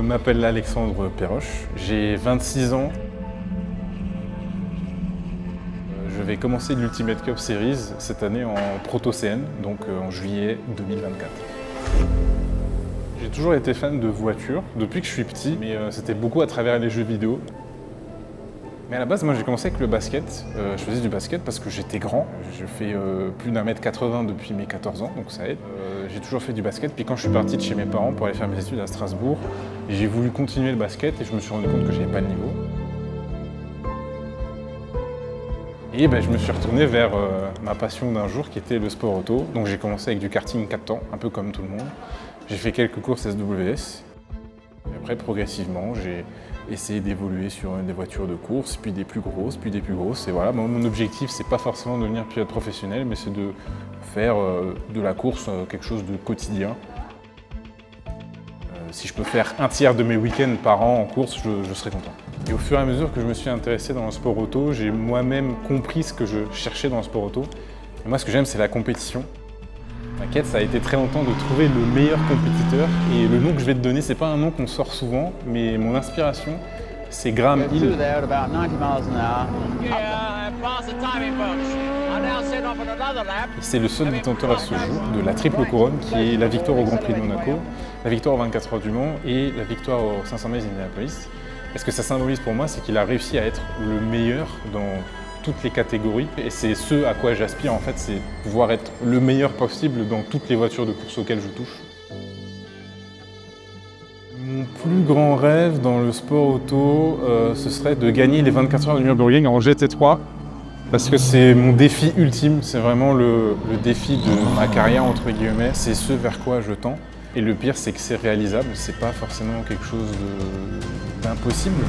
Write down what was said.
m'appelle Alexandre Perroche, j'ai 26 ans. Je vais commencer l'Ultimate Cup Series cette année en Proto-CN, donc en juillet 2024. J'ai toujours été fan de voitures depuis que je suis petit, mais c'était beaucoup à travers les jeux vidéo. Mais à la base, moi j'ai commencé avec le basket. Je faisais du basket parce que j'étais grand. Je fais plus d'1m80 depuis mes 14 ans, donc ça aide. J'ai toujours fait du basket. Puis quand je suis parti de chez mes parents pour aller faire mes études à Strasbourg, j'ai voulu continuer le basket et je me suis rendu compte que j'avais pas le niveau. Et je me suis retourné vers ma passion d'un jour qui était le sport auto. Donc j'ai commencé avec du karting 4 temps, un peu comme tout le monde. J'ai fait quelques courses SWS. Et après, progressivement, j'ai essayé d'évoluer sur des voitures de course, puis des plus grosses, puis des plus grosses. Et voilà, mon objectif, c'est pas forcément de devenir pilote professionnel, mais c'est de faire de la course quelque chose de quotidien. Si je peux faire un tiers de mes week-ends par an en course, je serai content. Et au fur et à mesure que je me suis intéressé dans le sport auto, j'ai moi-même compris ce que je cherchais dans le sport auto. Et moi, ce que j'aime, c'est la compétition. Ma quête, ça a été très longtemps de trouver le meilleur compétiteur. Et le nom que je vais te donner, c'est pas un nom qu'on sort souvent, mais mon inspiration, c'est Graham Hill. C'est le seul détenteur à ce jour de la triple couronne, qui est la victoire au Grand Prix de Monaco, la victoire aux 24 heures du Mans et la victoire aux 500 miles d'Indianapolis. Et ce que ça symbolise pour moi, c'est qu'il a réussi à être le meilleur dans toutes les catégories. Et c'est ce à quoi j'aspire en fait, c'est pouvoir être le meilleur possible dans toutes les voitures de course auxquelles je touche. Mon plus grand rêve dans le sport auto, ce serait de gagner les 24 heures de Nürburgring en GT3. Parce que c'est mon défi ultime, c'est vraiment le défi de ma carrière entre guillemets, c'est ce vers quoi je tends. Et le pire, c'est que c'est réalisable, c'est pas forcément quelque chose d'impossible.